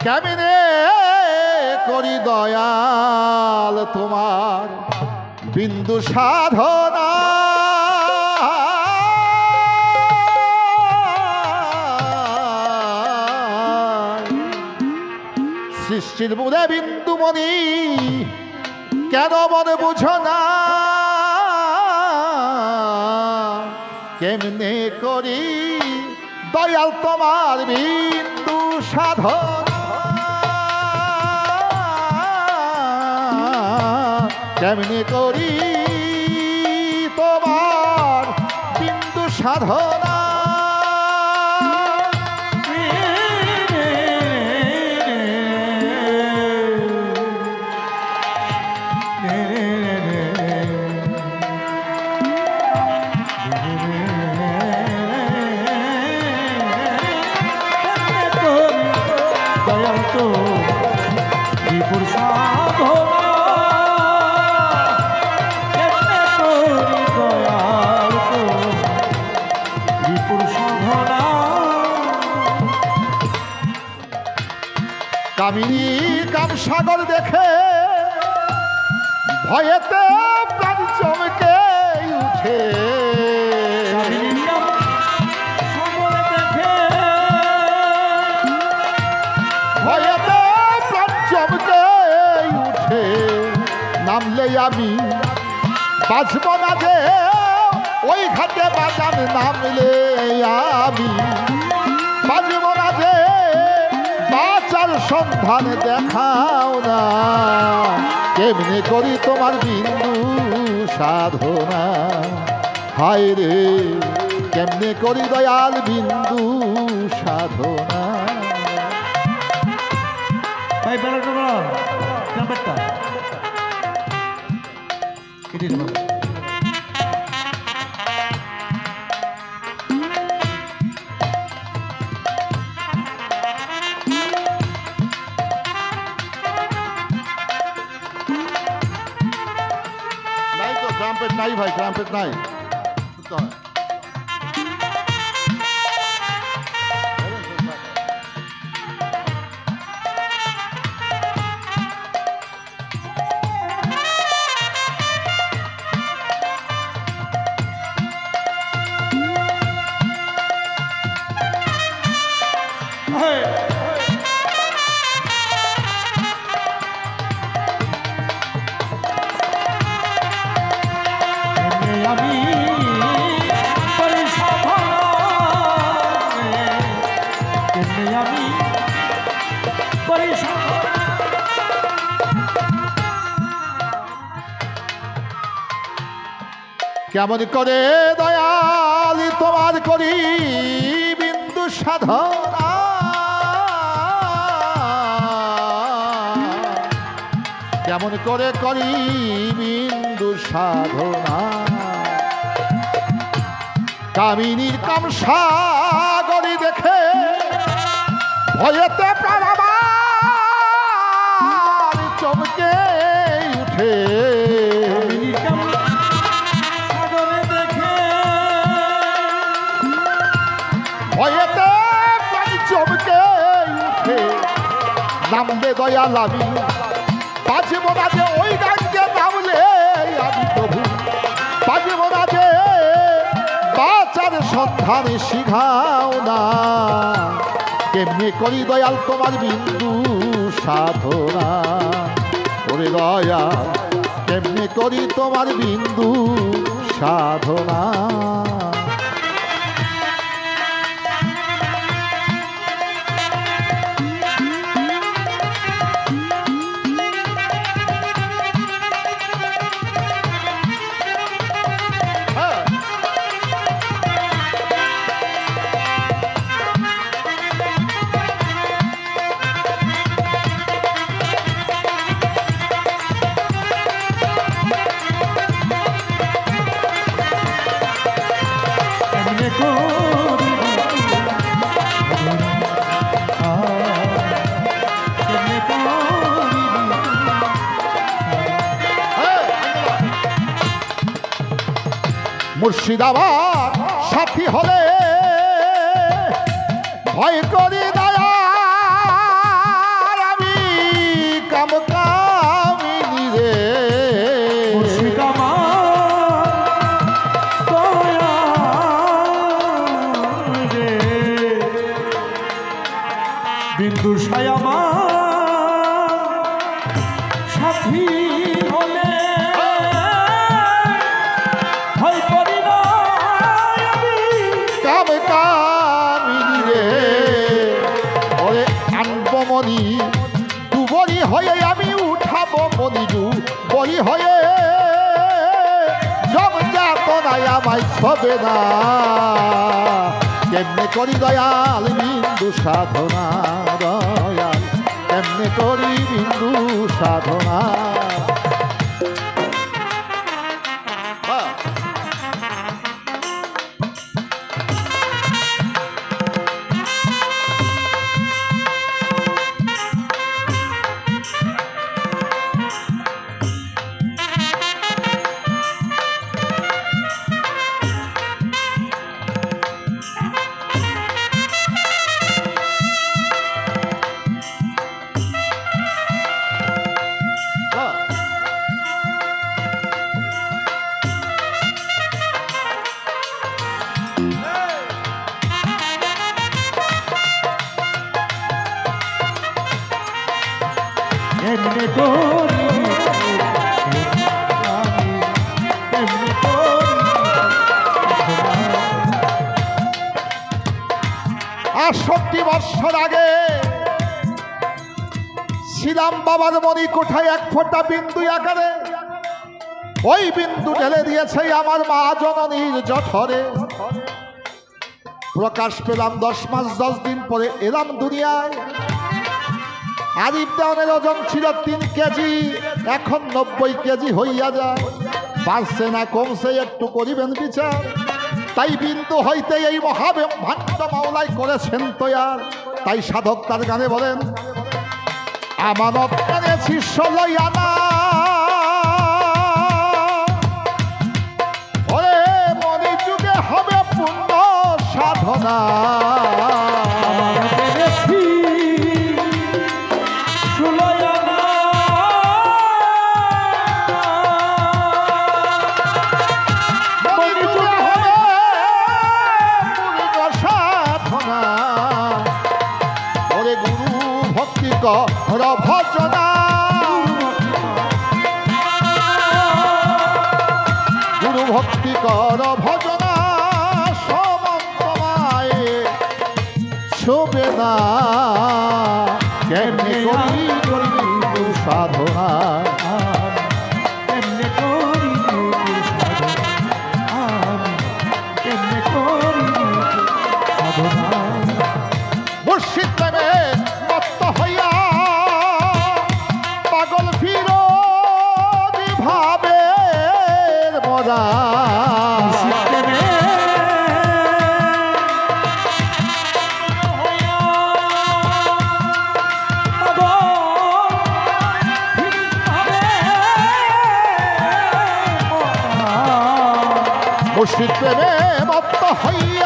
কেমনে করি দয়াল তোমার বিন্দু সাধনা সৃষ্টির মূলে বিন্দুমণি কেন মনে বুঝো না কেমনে করি দয়াল তোমার বিন্দু সাধনা কেমনে করি তোমার বিন্দু সাধনা কামিনী কাম সাগর দেখে ভয়েতে প্রাণ চমকে উঠে ভয়েতে প্রাণ চমকে উঠে নামলে আমি বাঁচব না যে ওই ঘাটে বাজান নামলে আমি বাঁচব না যে বাঁচার সন্ধান দেখাও না কেমনে করি তোমার বিন্দু সাধনা হায় রে কেমনে করি দয়াল বিন্দু সাধনা ভাই বেলাটা বলো নাম্বারটা কেটে দেবো ট্রাম্পেট নাই ভাই ট্রাম্পেট নাই আমি কেমন করে দয়াল তোমার করি বিন্দু সাধনা কেমন করে করি বিন্দু সাধনা কামিনীর কাম সাগরী দেখে ভয়েতে প্রাণ আমার চমকে উঠে ভয়েতে প্রাণ চমকে উঠে নামবে দয়াল আমি বাঁচব না যে ওই গানকে নামলে আমি প্রভু বাঁচব না যে বাঁচার সন্ধানে শিখাও না কেমনি করি দয়াল তোমার বিন্দু সাধনা ওরে দয়াল কেমনি করি তোমার বিন্দু সাধনা মুর্শিদাবাদ সাথী হলে ভয় করি দয়া বিন্দু আমার সাথী হলে ভয় করি না আমি। কাম কামিনী রে ওরে আনব মনি দুবরি হয়ে আমি উঠাবো মনি দুবরি হয়ে জম যাতনায় আমায় ছবে না কেমনে করি দয়াল বিন্দু সাধনা দয়াল কেমনে করি বিন্দু সাধনা। এমনি করি আমি, এমনি করি। ৬৮ বৎসর আগে ছিলাম বাবার মনি কোঠায় এক ফোঁটা বিন্দু আকারে ওই বিন্দু ঢেলে দিয়েছে আমার মা জননীর জঠরে। প্রকাশ পেলাম 10 মাস 10 দিন পরে এলাম দুনিয়ায়। আরিফ দেওয়ানের ওজন ছিল 3 কেজি, এখন 90 কেজি হইয়া যায়। বাড়ছে না কমছে একটু করিবেন বিচার। তাই বিন্দু হইতে এই মহাভাণ্ড মাওলাই করেছেন তৈয়ার। তাই সাধক তার গানে বলেন আমানত এনেছি 16 আনা ওরে মনি যুগে হবে পূর্ণ সাধনা। কর ভজনা গুরু ভক্তি কর ভজনা সমন্তমায় শোবে না কেমনে করি করি সাধনা। কেমনে করি সাধনা, কেমনে করি সাধনা। মুর্শিদ প্রেমে মত্ত হইয়া পাগল ফিরোজি ভাবের মরা। মুর্শিদ প্রেমে মত্ত হইয়া